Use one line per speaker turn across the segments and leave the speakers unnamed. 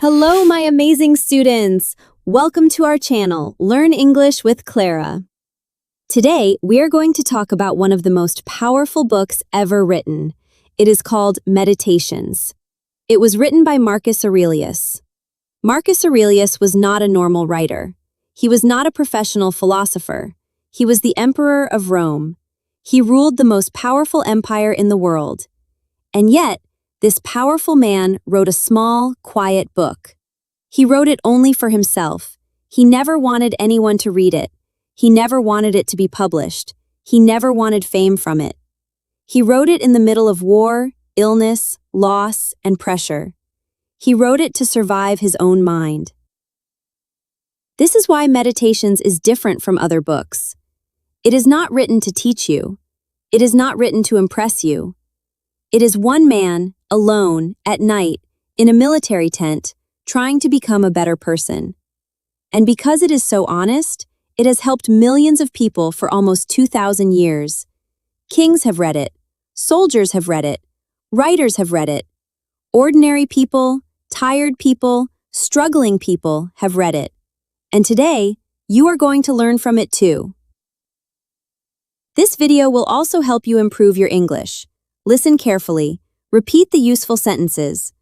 Hello, my amazing students! Welcome to our channel, Learn English with Clara. Today, we are going to talk about one of the most powerful books ever written. It is called Meditations. It was written by Marcus Aurelius. Marcus Aurelius was not a normal writer. He was not a professional philosopher. He was the emperor of Rome. He ruled the most powerful empire in the world. And yet, this powerful man wrote a small, quiet book. He wrote it only for himself. He never wanted anyone to read it. He never wanted it to be published. He never wanted fame from it. He wrote it in the middle of war, illness, loss, and pressure. He wrote it to survive his own mind. This is why Meditations is different from other books. It is not written to teach you. It is not written to impress you. It is one man, alone, at night, in a military tent, trying to become a better person. And because it is so honest, it has helped millions of people for almost 2,000 years. Kings have read it. Soldiers have read it. Writers have read it. Ordinary people, tired people, struggling people have read it. And today, you are going to learn from it too. This video will also help you improve your English. Listen carefully. Repeat the useful sentences.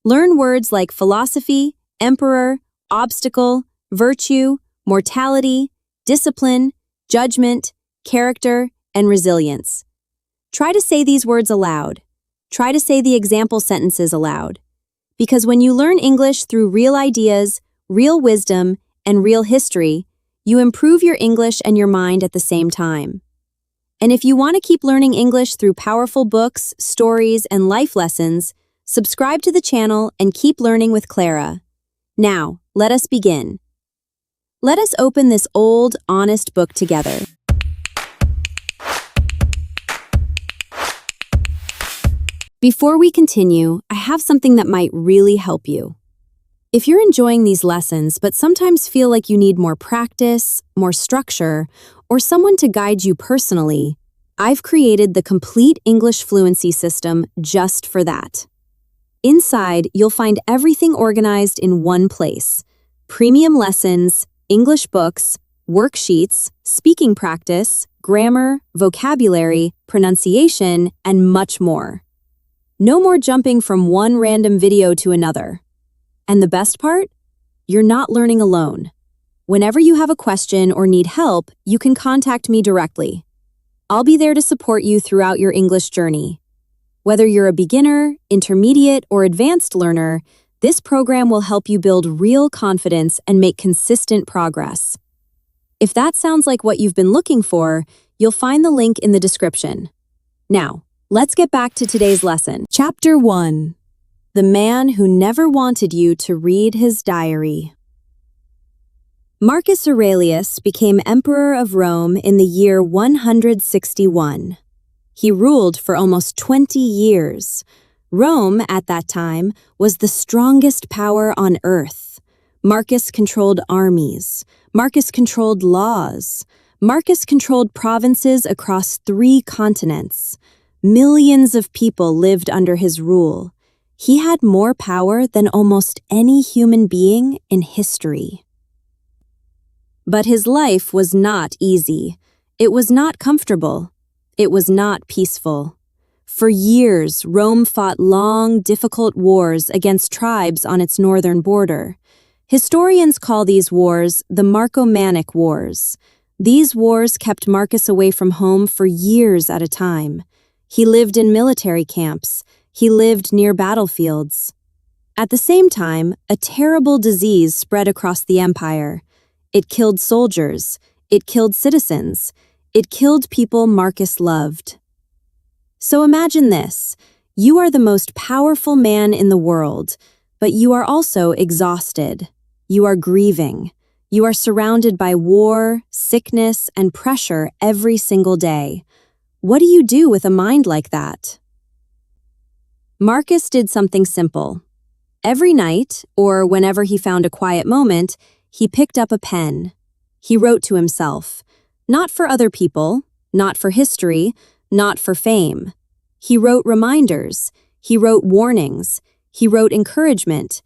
Learn words like philosophy, emperor, obstacle, virtue, mortality, discipline, judgment, character, and resilience. Try to say these words aloud. Try to say the example sentences aloud. Because when you learn English through real ideas, real wisdom, and real history, you improve your English and your mind at the same time. And if you want to keep learning English through powerful books, stories, and life lessons, subscribe to the channel and keep learning with Clara. Now, let us begin. Let us open this old, honest book together. Before we continue, I have something that might really help you. If you're enjoying these lessons but sometimes feel like you need more practice, more structure, or someone to guide you personally, I've created the complete English fluency system just for that. Inside, you'll find everything organized in one place: premium lessons, English books, worksheets, speaking practice, grammar, vocabulary, pronunciation, and much more. No more jumping from one random video to another. And the best part? You're not learning alone. Whenever you have a question or need help, you can contact me directly. I'll be there to support you throughout your English journey. Whether you're a beginner, intermediate, or advanced learner, this program will help you build real confidence and make consistent progress. If that sounds like what you've been looking for, you'll find the link in the description. Now, let's get back to today's lesson. Chapter 1. The Man Who Never Wanted You to Read His Diary. Marcus Aurelius became emperor of Rome in the year 161. He ruled for almost 20 years. Rome, at that time, was the strongest power on earth. Marcus controlled armies. Marcus controlled laws. Marcus controlled provinces across 3 continents. Millions of people lived under his rule. He had more power than almost any human being in history. But his life was not easy. It was not comfortable. It was not peaceful. For years, Rome fought long, difficult wars against tribes on its northern border. Historians call these wars the Marcomannic Wars. These wars kept Marcus away from home for years at a time. He lived in military camps. He lived near battlefields. At the same time, a terrible disease spread across the empire. It killed soldiers. It killed citizens. It killed people Marcus loved. So imagine this. You are the most powerful man in the world, but you are also exhausted. You are grieving. You are surrounded by war, sickness, and pressure every single day. What do you do with a mind like that? Marcus did something simple. Every night, or whenever he found a quiet moment, he picked up a pen. He wrote to himself, not for other people, not for history, not for fame. He wrote reminders. He wrote warnings. He wrote encouragement.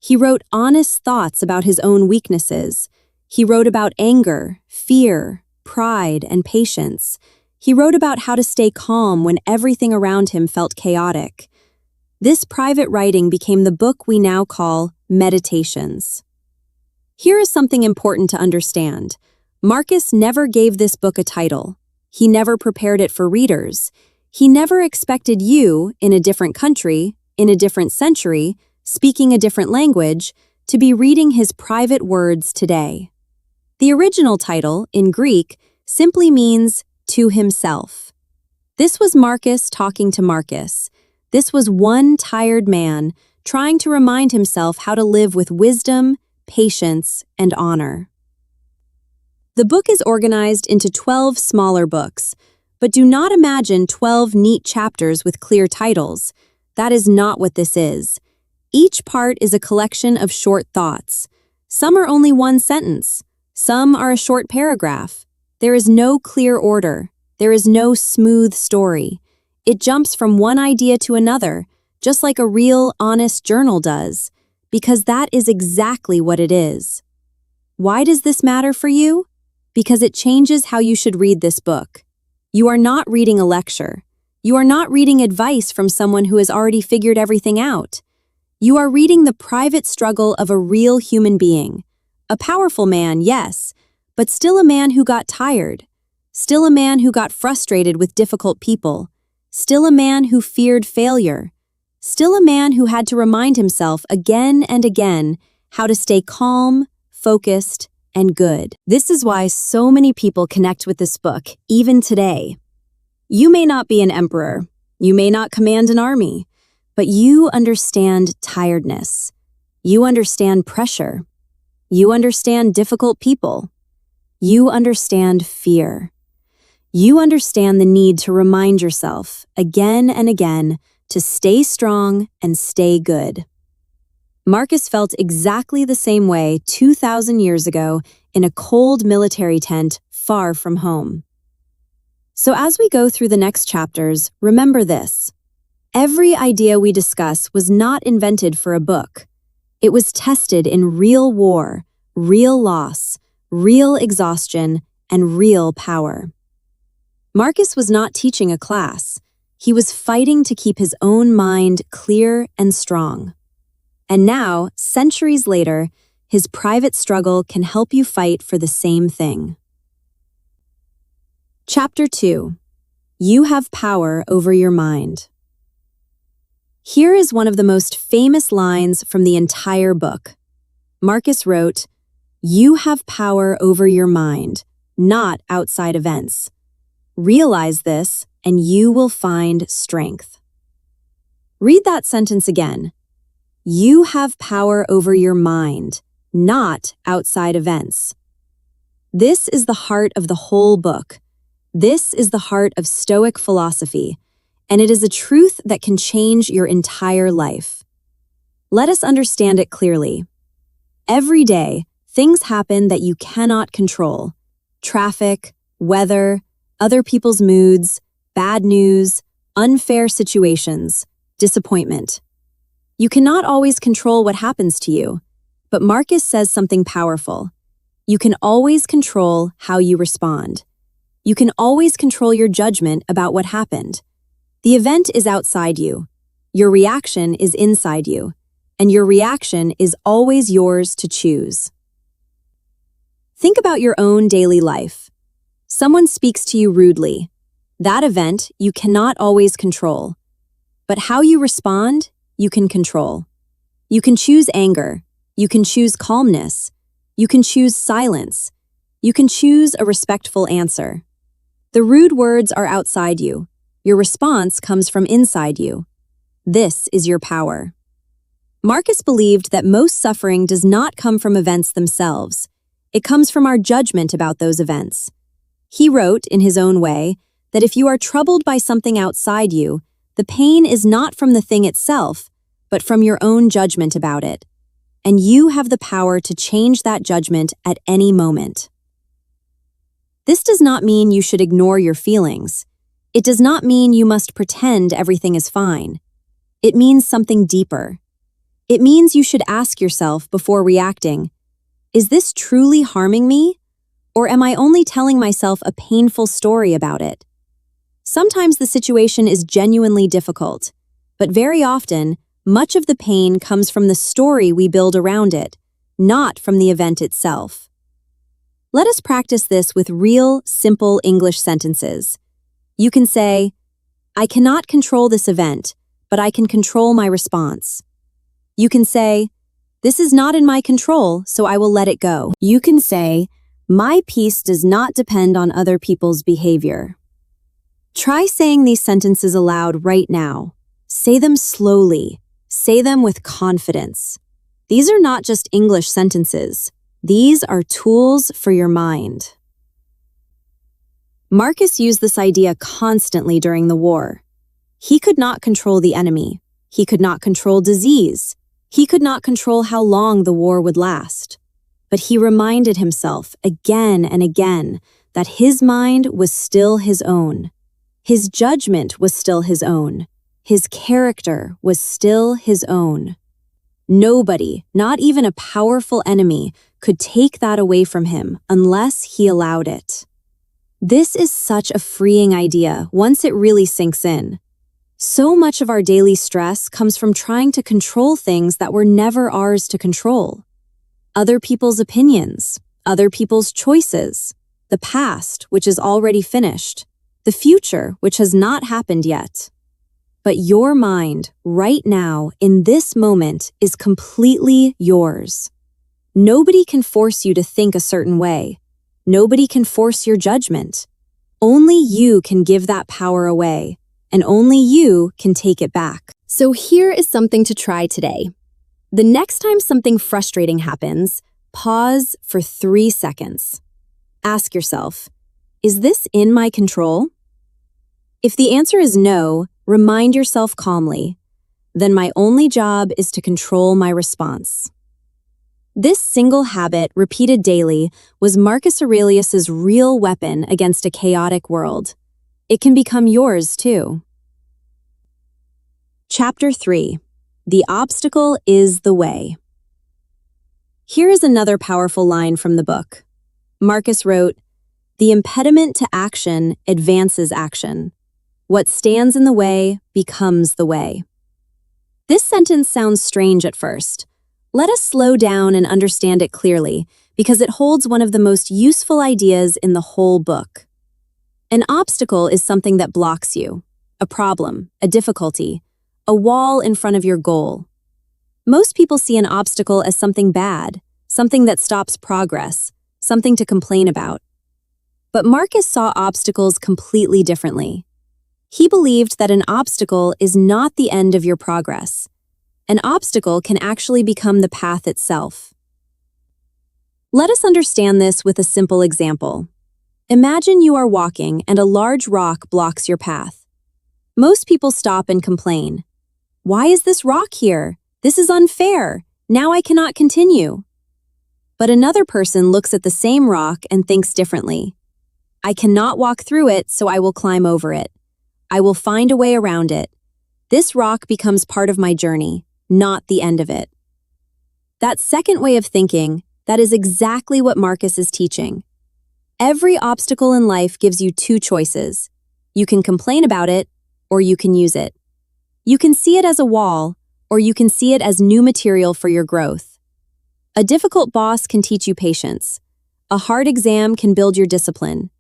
He wrote honest thoughts about his own weaknesses. He wrote about anger, fear, pride, and patience. He wrote about how to stay calm when everything around him felt chaotic. This private writing became the book we now call Meditations. Here is something important to understand. Marcus never gave this book a title. He never prepared it for readers. He never expected you, in a different country, in a different century, speaking a different language, to be reading his private words today. The original title, in Greek, simply means to himself. This was Marcus talking to Marcus. This was one tired man trying to remind himself how to live with wisdom, patience, and honor. The book is organized into 12 smaller books, but do not imagine 12 neat chapters with clear titles. That is not what this is. Each part is a collection of short thoughts. Some are only one sentence. Some are a short paragraph. There is no clear order. There is no smooth story. It jumps from one idea to another, just like a real, honest journal does, because that is exactly what it is. Why does this matter for you? Because it changes how you should read this book. You are not reading a lecture. You are not reading advice from someone who has already figured everything out. You are reading the private struggle of a real human being. A powerful man, yes, but still a man who got tired. Still a man who got frustrated with difficult people. Still a man who feared failure. Still a man who had to remind himself again and again how to stay calm, focused, and good. This is why so many people connect with this book, even today. You may not be an emperor. You may not command an army. But you understand tiredness. You understand pressure. You understand difficult people. You understand fear. You understand the need to remind yourself again and again to stay strong and stay good. Marcus felt exactly the same way 2,000 years ago in a cold military tent far from home. So as we go through the next chapters, remember this. Every idea we discuss was not invented for a book. It was tested in real war, real loss, real exhaustion, and real power. Marcus was not teaching a class. He was fighting to keep his own mind clear and strong. And now, centuries later, his private struggle can help you fight for the same thing. Chapter 2. You have power over your mind. Here is one of the most famous lines from the entire book. Marcus wrote, "You have power over your mind, not outside events. Realize this, and you will find strength." Read that sentence again. You have power over your mind, not outside events. This is the heart of the whole book. This is the heart of Stoic philosophy, and it is a truth that can change your entire life. Let us understand it clearly. Every day, things happen that you cannot control. Traffic, weather, other people's moods, bad news, unfair situations, disappointment. You cannot always control what happens to you, but Marcus says something powerful. You can always control how you respond. You can always control your judgment about what happened. The event is outside you. Your reaction is inside you, and your reaction is always yours to choose. Think about your own daily life. Someone speaks to you rudely. That event you cannot always control. But how you respond, you can control. You can choose anger. You can choose calmness. You can choose silence. You can choose a respectful answer. The rude words are outside you. Your response comes from inside you. This is your power. Marcus believed that most suffering does not come from events themselves. It comes from our judgment about those events. He wrote, in his own way, that if you are troubled by something outside you, the pain is not from the thing itself, but from your own judgment about it. And you have the power to change that judgment at any moment. This does not mean you should ignore your feelings. It does not mean you must pretend everything is fine. It means something deeper. It means you should ask yourself before reacting, is this truly harming me? Or am I only telling myself a painful story about it? Sometimes the situation is genuinely difficult, but very often, much of the pain comes from the story we build around it, not from the event itself. Let us practice this with real, simple English sentences. You can say, I cannot control this event, but I can control my response. You can say, this is not in my control, so I will let it go. You can say, my peace does not depend on other people's behavior. Try saying these sentences aloud right now. Say them slowly. Say them with confidence. These are not just English sentences. These are tools for your mind. Marcus used this idea constantly during the war. He could not control the enemy. He could not control disease. He could not control how long the war would last. But he reminded himself again and again that his mind was still his own. His judgment was still his own. His character was still his own. Nobody, not even a powerful enemy, could take that away from him unless he allowed it. This is such a freeing idea once it really sinks in. So much of our daily stress comes from trying to control things that were never ours to control. Other people's opinions, other people's choices, the past, which is already finished, the future, which has not happened yet. But your mind, right now, in this moment, is completely yours. Nobody can force you to think a certain way. Nobody can force your judgment. Only you can give that power away. And only you can take it back. So here is something to try today. The next time something frustrating happens, pause for 3 seconds. Ask yourself, is this in my control? If the answer is no, remind yourself calmly, then my only job is to control my response. This single habit, repeated daily, was Marcus Aurelius's real weapon against a chaotic world. It can become yours, too. Chapter 3. The obstacle is the way. Here is another powerful line from the book. Marcus wrote, "The impediment to action advances action. What stands in the way becomes the way." This sentence sounds strange at first. Let us slow down and understand it clearly, because it holds one of the most useful ideas in the whole book. An obstacle is something that blocks you, a problem, a difficulty, a wall in front of your goal. Most people see an obstacle as something bad, something that stops progress, something to complain about. But Marcus saw obstacles completely differently. He believed that an obstacle is not the end of your progress. An obstacle can actually become the path itself. Let us understand this with a simple example. Imagine you are walking and a large rock blocks your path. Most people stop and complain. Why is this rock here? This is unfair. Now I cannot continue. But another person looks at the same rock and thinks differently. I cannot walk through it, so I will climb over it. I will find a way around it. This rock becomes part of my journey, not the end of it. That second way of thinking, that is exactly what Marcus is teaching. Every obstacle in life gives you 2 choices. You can complain about it, or you can use it. You can see it as a wall, or you can see it as new material for your growth. A difficult boss can teach you patience. A hard exam can build your discipline.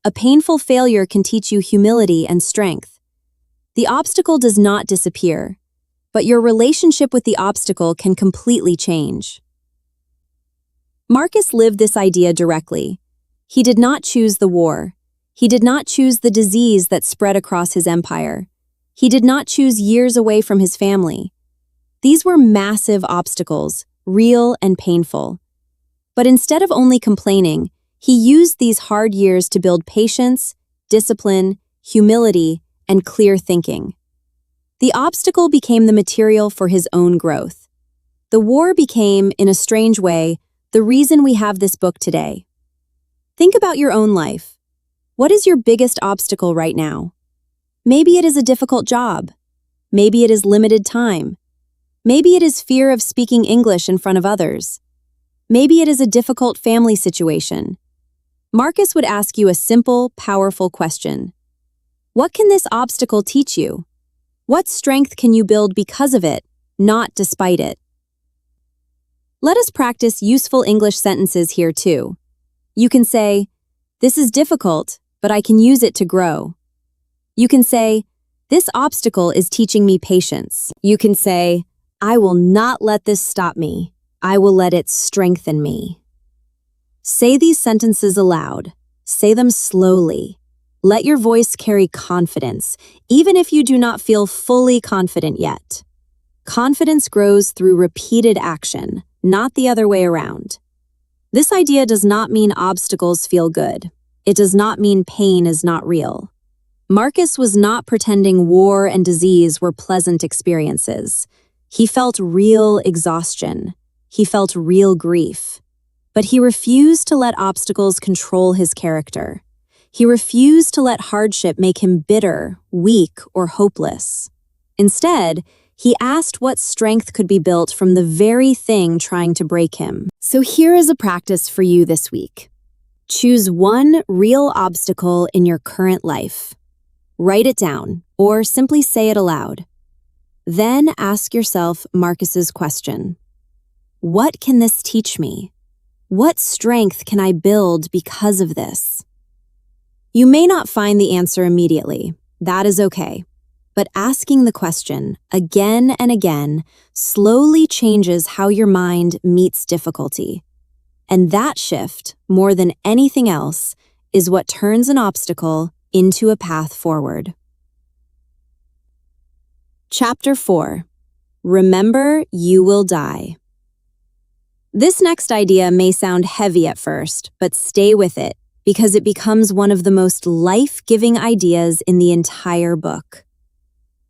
A painful failure can teach you humility and strength. The obstacle does not disappear, but your relationship with the obstacle can completely change. Marcus lived this idea directly. He did not choose the war. He did not choose the disease that spread across his empire. He did not choose years away from his family. These were massive obstacles, real and painful. But instead of only complaining, he used these hard years to build patience, discipline, humility, and clear thinking. The obstacle became the material for his own growth. The war became, in a strange way, the reason we have this book today. Think about your own life. What is your biggest obstacle right now? Maybe it is a difficult job. Maybe it is limited time. Maybe it is fear of speaking English in front of others. Maybe it is a difficult family situation. Marcus would ask you a simple, powerful question. What can this obstacle teach you? What strength can you build because of it, not despite it? Let us practice useful English sentences here too. You can say, "This is difficult, but I can use it to grow." You can say, "This obstacle is teaching me patience." You can say, "I will not let this stop me. I will let it strengthen me." Say these sentences aloud. Say them slowly. Let your voice carry confidence, even if you do not feel fully confident yet. Confidence grows through repeated action, not the other way around. This idea does not mean obstacles feel good. It does not mean pain is not real. Marcus was not pretending war and disease were pleasant experiences. He felt real exhaustion. He felt real grief. But he refused to let obstacles control his character. He refused to let hardship make him bitter, weak, or hopeless. Instead, he asked what strength could be built from the very thing trying to break him. So here is a practice for you this week. Choose one real obstacle in your current life. Write it down, or simply say it aloud. Then ask yourself Marcus's question. What can this teach me? What strength can I build because of this? You may not find the answer immediately. That is okay. But asking the question again and again slowly changes how your mind meets difficulty. And that shift, more than anything else, is what turns an obstacle into a path forward. Chapter 4. Remember, you will die. This next idea may sound heavy at first, but stay with it because it becomes one of the most life-giving ideas in the entire book.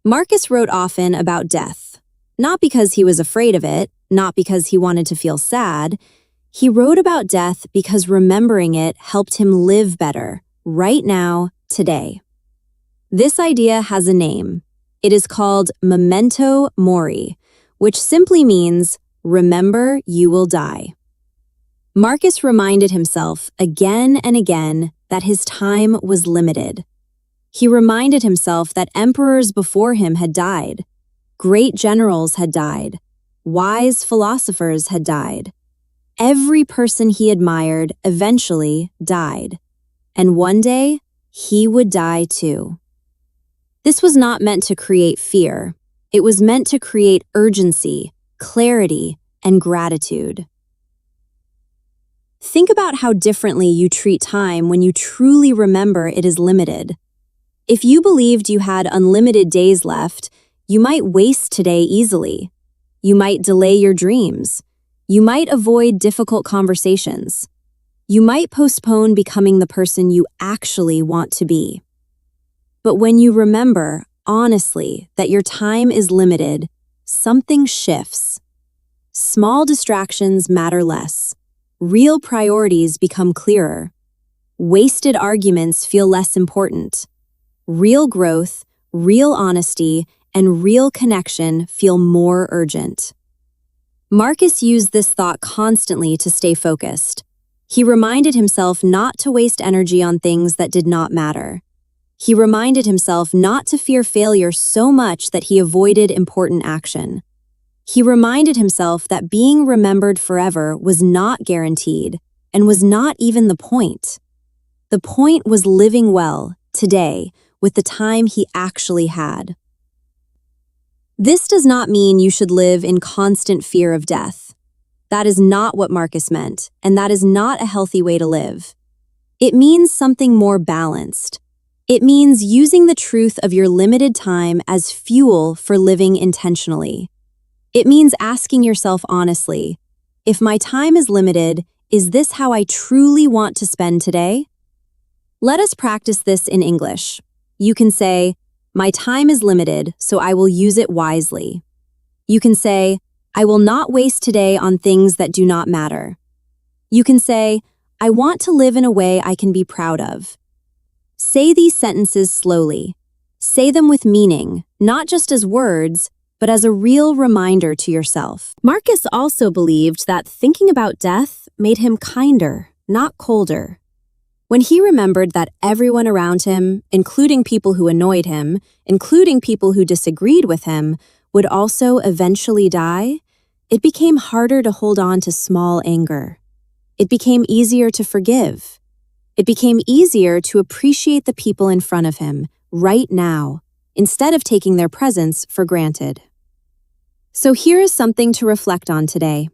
Marcus wrote often about death, not because he was afraid of it, not because he wanted to feel sad. He wrote about death because remembering it helped him live better, right now, today. This idea has a name. It is called memento mori, which simply means remember you will die. Marcus reminded himself again and again that his time was limited. He reminded himself that emperors before him had died, great generals had died, wise philosophers had died. Every person he admired eventually died, and one day he would die too. This was not meant to create fear. It was meant to create urgency, clarity, and gratitude. Think about how differently you treat time when you truly remember it is limited. If you believed you had unlimited days left, you might waste today easily. You might delay your dreams. You might avoid difficult conversations. You might postpone becoming the person you actually want to be. But when you remember, honestly, that your time is limited, something shifts. Small distractions matter less. Real priorities become clearer. Wasted arguments feel less important. Real growth, real honesty, and real connection feel more urgent. Marcus used this thought constantly to stay focused. He reminded himself not to waste energy on things that did not matter. He reminded himself not to fear failure so much that he avoided important action. He reminded himself that being remembered forever was not guaranteed and was not even the point. The point was living well, today, with the time he actually had. This does not mean you should live in constant fear of death. That is not what Marcus meant, and that is not a healthy way to live. It means something more balanced. It means using the truth of your limited time as fuel for living intentionally. It means asking yourself honestly, if my time is limited, is this how I truly want to spend today? Let us practice this in English. You can say, my time is limited, so I will use it wisely. You can say, I will not waste today on things that do not matter. You can say, I want to live in a way I can be proud of. Say these sentences slowly. Say them with meaning, not just as words, but as a real reminder to yourself. Marcus also believed that thinking about death made him kinder, not colder. When he remembered that everyone around him, including people who annoyed him, including people who disagreed with him, would also eventually die, it became harder to hold on to small anger. It became easier to forgive. It became easier to appreciate the people in front of him, right now, instead of taking their presence for granted. So here is something to reflect on today.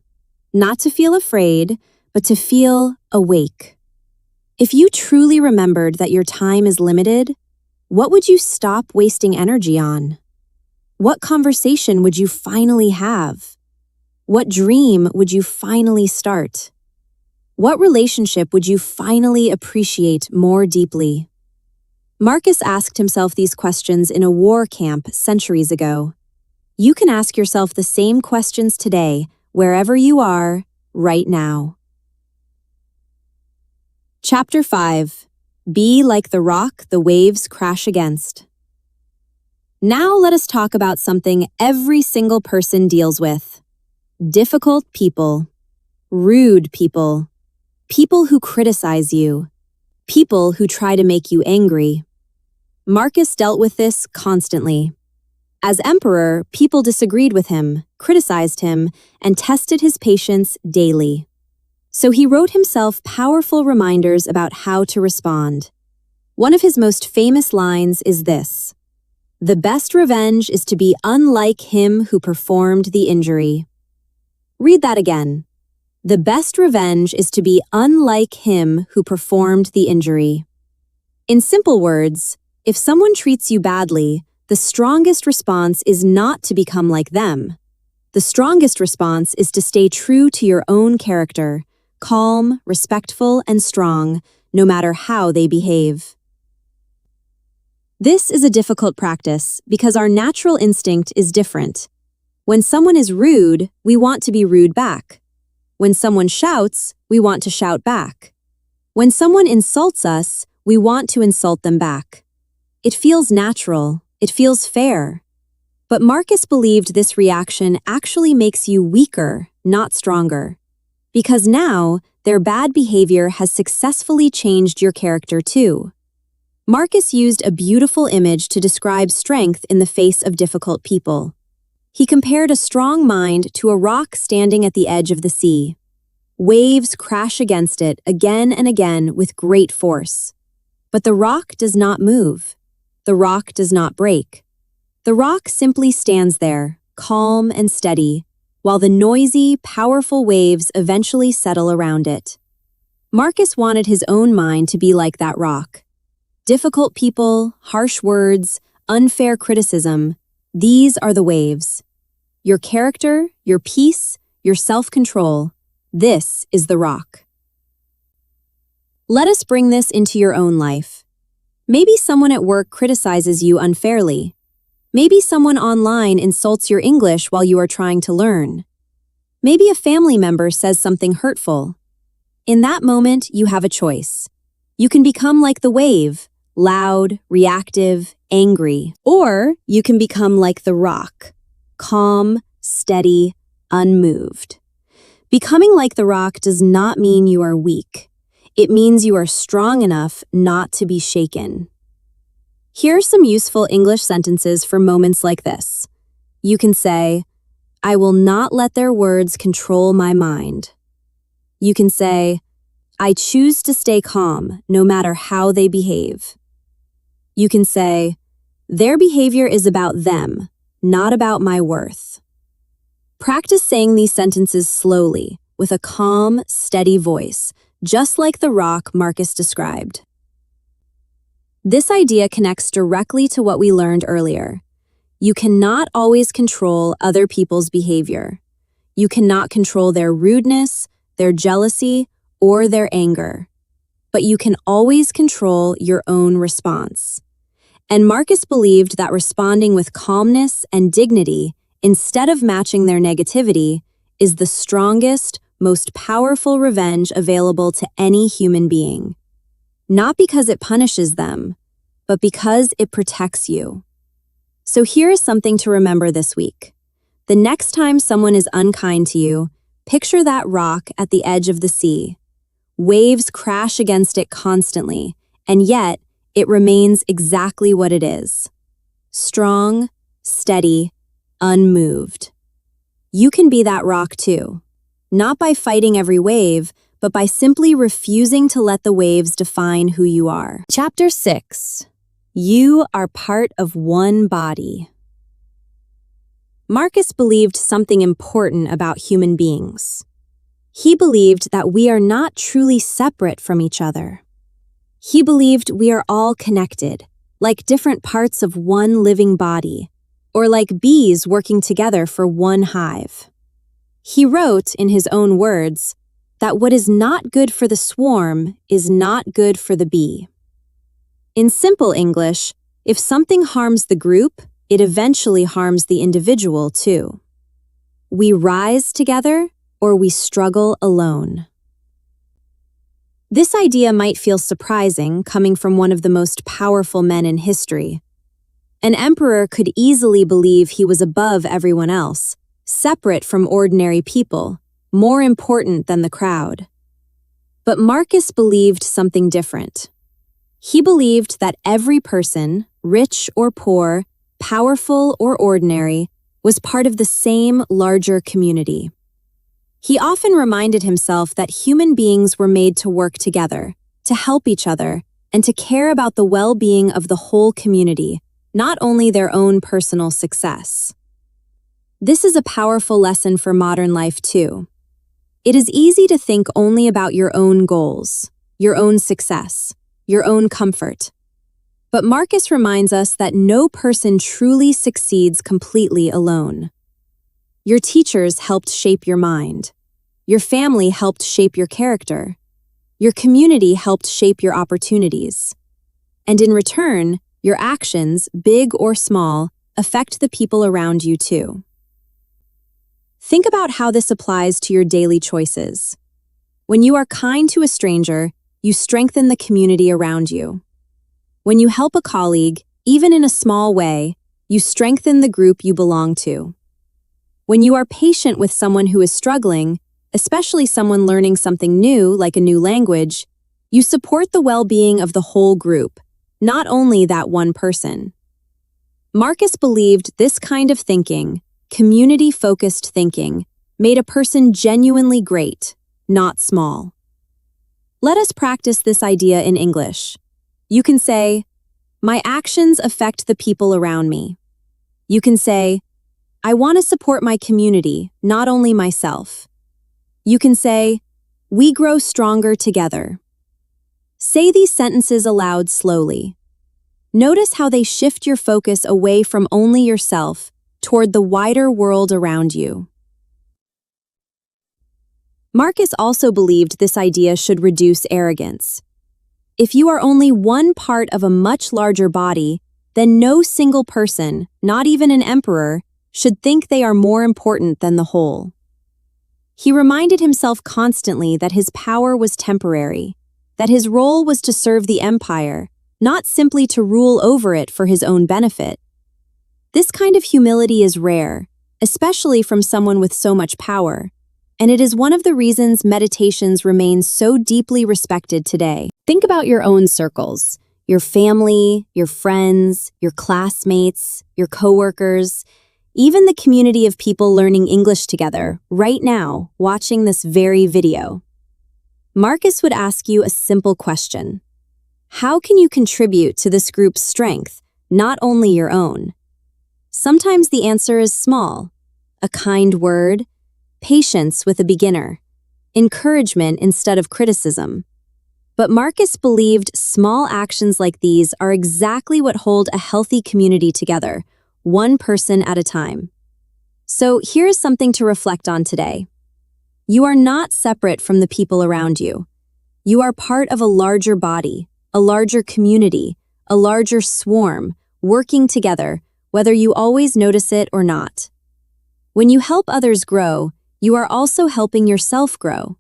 Not to feel afraid, but to feel awake. If you truly remembered that your time is limited, what would you stop wasting energy on? What conversation would you finally have? What dream would you finally start? What relationship would you finally appreciate more deeply? Marcus asked himself these questions in a war camp centuries ago. You can ask yourself the same questions today, wherever you are, right now. Chapter 5. Be like the rock the waves crash against. Now let us talk about something every single person deals with. Difficult people. Rude people. People who criticize you. People who try to make you angry. Marcus dealt with this constantly. As emperor, people disagreed with him, criticized him, and tested his patience daily. So he wrote himself powerful reminders about how to respond. One of his most famous lines is this: "The best revenge is to be unlike him who performed the injury." Read that again. The best revenge is to be unlike him who performed the injury. In simple words, if someone treats you badly, the strongest response is not to become like them. The strongest response is to stay true to your own character, calm, respectful, and strong, no matter how they behave. This is a difficult practice because our natural instinct is different. When someone is rude, we want to be rude back. When someone shouts, we want to shout back. When someone insults us, we want to insult them back. It feels natural, it feels fair. But Marcus believed this reaction actually makes you weaker, not stronger. Because now, their bad behavior has successfully changed your character too. Marcus used a beautiful image to describe strength in the face of difficult people. He compared a strong mind to a rock standing at the edge of the sea. Waves crash against it again and again with great force. But the rock does not move. The rock does not break. The rock simply stands there, calm and steady, while the noisy, powerful waves eventually settle around it. Marcus wanted his own mind to be like that rock. Difficult people, harsh words, unfair criticism, these are the waves. Your character, your peace, your self-control, this is the rock. Let us bring this into your own life. Maybe someone at work criticizes you unfairly. Maybe someone online insults your English while you are trying to learn. Maybe a family member says something hurtful. In that moment, you have a choice. You can become like the wave, loud, reactive, angry. Or you can become like the rock, calm, steady, unmoved. Becoming like the rock does not mean you are weak. It means you are strong enough not to be shaken. Here are some useful English sentences for moments like this. You can say, "I will not let their words control my mind." You can say, "I choose to stay calm no matter how they behave." You can say, "Their behavior is about them, not about my worth." Practice saying these sentences slowly, with a calm, steady voice, just like the rock Marcus described. This idea connects directly to what we learned earlier. You cannot always control other people's behavior. You cannot control their rudeness, their jealousy, or their anger. But you can always control your own response. And Marcus believed that responding with calmness and dignity, instead of matching their negativity, is the strongest, most powerful revenge available to any human being. Not because it punishes them, but because it protects you. So here is something to remember this week. The next time someone is unkind to you, picture that rock at the edge of the sea. Waves crash against it constantly, and yet it remains exactly what it is. Strong, steady, unmoved. You can be that rock too. Not by fighting every wave, but by simply refusing to let the waves define who you are. Chapter 6. You are part of one body. Marcus believed something important about human beings. He believed that we are not truly separate from each other. He believed we are all connected, like different parts of one living body, or like bees working together for one hive. He wrote, in his own words, that what is not good for the swarm is not good for the bee. In simple English, if something harms the group, it eventually harms the individual too. We rise together, or we struggle alone. This idea might feel surprising coming from one of the most powerful men in history. An emperor could easily believe he was above everyone else, separate from ordinary people, more important than the crowd. But Marcus believed something different. He believed that every person, rich or poor, powerful or ordinary, was part of the same larger community. He often reminded himself that human beings were made to work together, to help each other, and to care about the well-being of the whole community, not only their own personal success. This is a powerful lesson for modern life too. It is easy to think only about your own goals, your own success, your own comfort. But Marcus reminds us that no person truly succeeds completely alone. Your teachers helped shape your mind. Your family helped shape your character. Your community helped shape your opportunities. And in return, your actions, big or small, affect the people around you too. Think about how this applies to your daily choices. When you are kind to a stranger, you strengthen the community around you. When you help a colleague, even in a small way, you strengthen the group you belong to. When you are patient with someone who is struggling, especially someone learning something new, like a new language, you support the well-being of the whole group, not only that one person. Marcus believed this kind of thinking, community-focused thinking, made a person genuinely great, not small. Let us practice this idea in English. You can say, "My actions affect the people around me." You can say, "I want to support my community, not only myself." You can say, "We grow stronger together." Say these sentences aloud slowly. Notice how they shift your focus away from only yourself toward the wider world around you. Marcus also believed this idea should reduce arrogance. If you are only one part of a much larger body, then no single person, not even an emperor, should think they are more important than the whole. He reminded himself constantly that his power was temporary, that his role was to serve the empire, not simply to rule over it for his own benefit. This kind of humility is rare, especially from someone with so much power, and it is one of the reasons meditations remain so deeply respected today. Think about your own circles, your family, your friends, your classmates, your coworkers, even the community of people learning English together right now, watching this very video. Marcus would ask you a simple question. How can you contribute to this group's strength, not only your own? Sometimes the answer is small. A kind word, patience with a beginner, encouragement instead of criticism. But Marcus believed small actions like these are exactly what hold a healthy community together, one person at a time. So here's something to reflect on today. You are not separate from the people around you. You are part of a larger body, a larger community, a larger swarm, working together, whether you always notice it or not. When you help others grow, you are also helping yourself grow.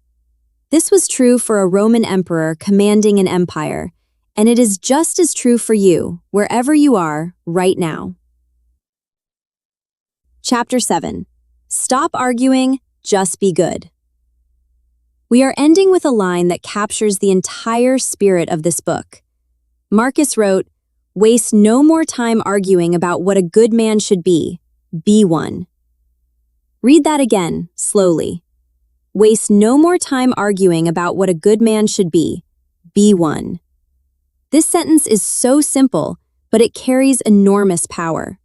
This was true for a Roman emperor commanding an empire, and it is just as true for you, wherever you are, right now. Chapter 7. Stop arguing, just be good. We are ending with a line that captures the entire spirit of this book. Marcus wrote, "Waste no more time arguing about what a good man should be one." Read that again, slowly. Waste no more time arguing about what a good man should be one. This sentence is so simple, but it carries enormous power.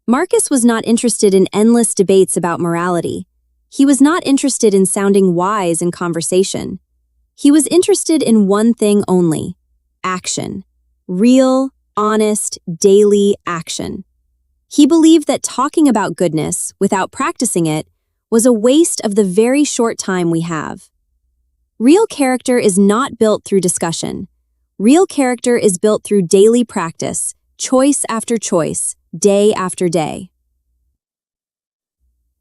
Marcus was not interested in endless debates about morality. He was not interested in sounding wise in conversation. He was interested in one thing only: action. Real, honest, daily action. He believed that talking about goodness without practicing it was a waste of the very short time we have. Real character is not built through discussion. Real character is built through daily practice, choice after choice, day after day.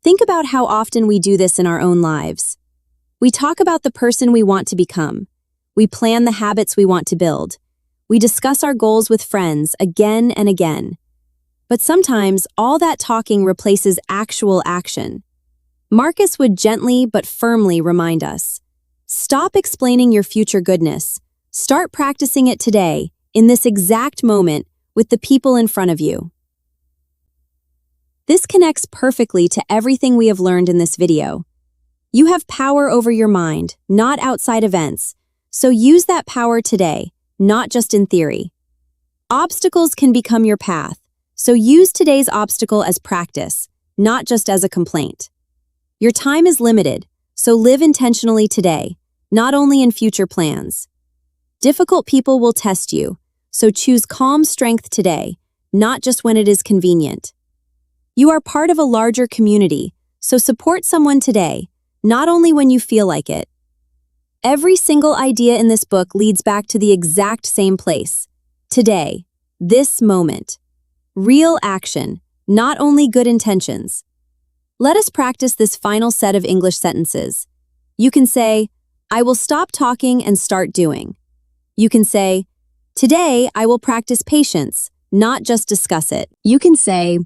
Think about how often we do this in our own lives. We talk about the person we want to become. We plan the habits we want to build. We discuss our goals with friends again and again. But sometimes all that talking replaces actual action. Marcus would gently but firmly remind us, stop explaining your future goodness. Start practicing it today, in this exact moment, with the people in front of you. This connects perfectly to everything we have learned in this video. You have power over your mind, not outside events, so use that power today, not just in theory. Obstacles can become your path, so use today's obstacle as practice, not just as a complaint. Your time is limited, so live intentionally today, not only in future plans. Difficult people will test you, so choose calm strength today, not just when it is convenient. You are part of a larger community, so support someone today, not only when you feel like it. Every single idea in this book leads back to the exact same place. Today, this moment. Real action, not only good intentions. Let us practice this final set of English sentences. You can say, I will stop talking and start doing. You can say, today I will practice patience, not just discuss it. You can say,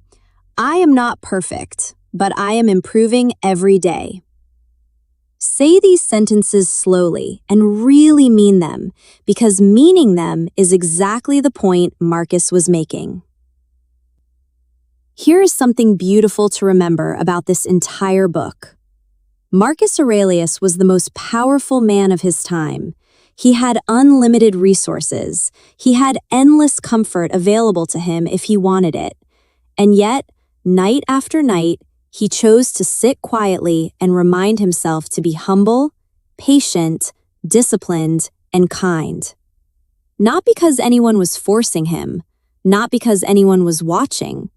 I am not perfect, but I am improving every day. Say these sentences slowly and really mean them, because meaning them is exactly the point Marcus was making. Here is something beautiful to remember about this entire book. Marcus Aurelius was the most powerful man of his time. He had unlimited resources. He had endless comfort available to him if he wanted it. And yet, night after night, he chose to sit quietly and remind himself to be humble, patient, disciplined, and kind. Not because anyone was forcing him, not because anyone was watching.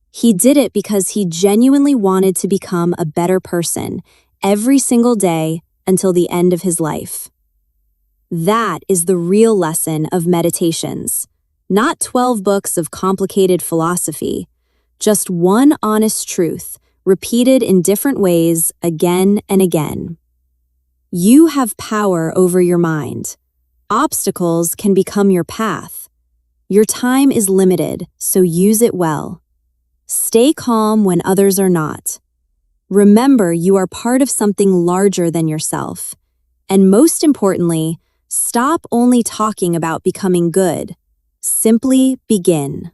He did it because he genuinely wanted to become a better person every single day until the end of his life. That is the real lesson of meditations, not 12 books of complicated philosophy, just one honest truth, repeated in different ways again and again. You have power over your mind. Obstacles can become your path. Your time is limited, so use it well. Stay calm when others are not. Remember you are part of something larger than yourself. And most importantly, stop only talking about becoming good. Simply begin.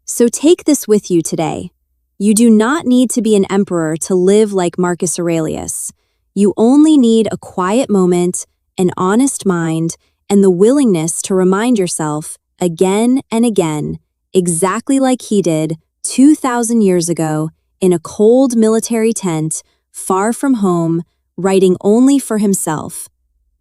So take this with you today. You do not need to be an emperor to live like Marcus Aurelius. You only need a quiet moment, an honest mind, and the willingness to remind yourself again and again, exactly like he did 2,000 years ago in a cold military tent, far from home, writing only for himself,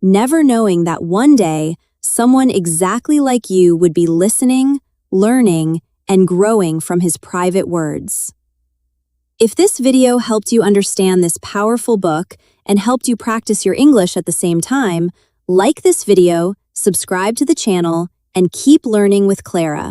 never knowing that one day someone exactly like you would be listening, learning, and growing from his private words. If this video helped you understand this powerful book and helped you practice your English at the same time, like this video, subscribe to the channel, and keep learning with Clara.